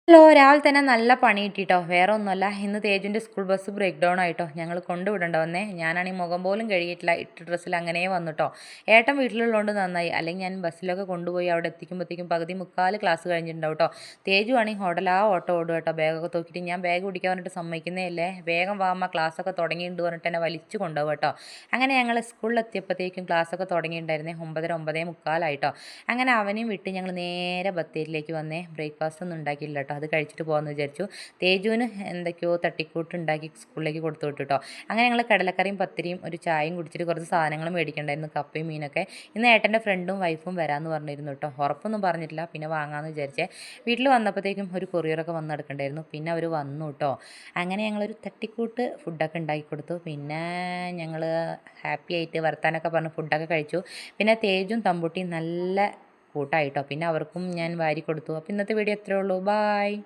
Hello, രാവിലെ തന്നെ നല്ല പണി കിട്ടിട്ടോ. വേറെ ഒന്നുമല്ല, ഇന്ന് തേജുവിൻ്റെ സ്കൂൾ ബസ് ബ്രേക്ക് ഡൗൺ ആയിട്ടോ. ഞങ്ങൾ കൊണ്ടുവിടേണ്ട വന്നേ. ഞാനാണെങ്കിൽ മുഖം പോലും കഴുകിയിട്ടില്ല, ഇട്ട ഡ്രസ്സിൽ അങ്ങനെ വന്നിട്ടോ. ഏട്ടൻ വീട്ടിലുള്ളതുകൊണ്ട് നന്നായി, അല്ലെങ്കിൽ ഞാൻ ബസ്സിലൊക്കെ കൊണ്ടുപോയി അവിടെ എത്തിക്കുമ്പോഴത്തേക്കും പകുതി മുക്കാൽ ക്ലാസ് കഴിഞ്ഞിട്ടുണ്ടാവും കേട്ടോ. തേജു ആണെങ്കിൽ ഓട്ടോ ഓടും കേട്ടോ. ബാഗൊക്കെ തൂക്കിയിട്ട് ഞാൻ ബാഗ് പിടിക്കാൻ പറഞ്ഞിട്ട് സമ്മതിക്കുന്നേ അല്ലേ, വേഗം വാമ്മ ക്ലാസ്സൊക്കെ തുടങ്ങിയിട്ടുണ്ട് പറഞ്ഞിട്ട് എന്നെ വലിച്ചു കൊണ്ടുപോകും കേട്ടോ. അങ്ങനെ ഞങ്ങൾ സ്കൂളിലെത്തിയപ്പോഴത്തേക്കും ക്ലാസ്സൊക്കെ തുടങ്ങിയിട്ടുണ്ടായിരുന്നേ. 9:30 9:45 അങ്ങനെ അവനെയും വിട്ട് ഞങ്ങൾ നേരെ ബത്തേരിയിലേക്ക് വന്നേ. ബ്രേക്ക്ഫാസ്റ്റ് ഒന്നും ഉണ്ടാക്കിയില്ല കേട്ടോ, അത് കഴിച്ചിട്ട് പോകാമെന്ന് വിചാരിച്ചു. തേജുവിന് എന്തൊക്കെയോ തട്ടിക്കൂട്ട് ഉണ്ടാക്കി സ്കൂളിലേക്ക് കൊടുത്തു വിട്ടു കേട്ടോ. അങ്ങനെ ഞങ്ങൾ കടലക്കറിയും പത്തിരിയും ഒരു ചായയും കുടിച്ചിട്ട് കുറച്ച് സാധനങ്ങളും മേടിക്കണ്ടായിരുന്നു, കപ്പയും മീനൊക്കെ. ഇന്ന് ഏട്ടൻ്റെ ഫ്രണ്ടും വൈഫും വരാമെന്ന് പറഞ്ഞിരുന്നു കേട്ടോ. ഉറപ്പൊന്നും പറഞ്ഞിട്ടില്ല, പിന്നെ വാങ്ങാമെന്ന് വിചാരിച്ചേ. വീട്ടിൽ വന്നപ്പോഴത്തേക്കും ഒരു കൊറിയറൊക്കെ വന്ന് എടുക്കണ്ടായിരുന്നു, പിന്നെ അവർ വന്നു കേട്ടോ. അങ്ങനെ ഞങ്ങളൊരു തട്ടിക്കൂട്ട് ഫുഡൊക്കെ ഉണ്ടാക്കി കൊടുത്തു. പിന്നെ ഞങ്ങൾ ഹാപ്പി ആയിട്ട് വർത്താനൊക്കെ പറഞ്ഞ് ഫുഡൊക്കെ കഴിച്ചു. പിന്നെ തേജും തമ്പുട്ടിയും നല്ല കൂട്ടായിട്ടോ. പിന്നെ അവർക്കും ഞാൻ വാരി കൊടുത്തു. അപ്പോൾ ഇന്നത്തെ വീഡിയോ എത്രയേ ഉള്ളൂ. ബായ്.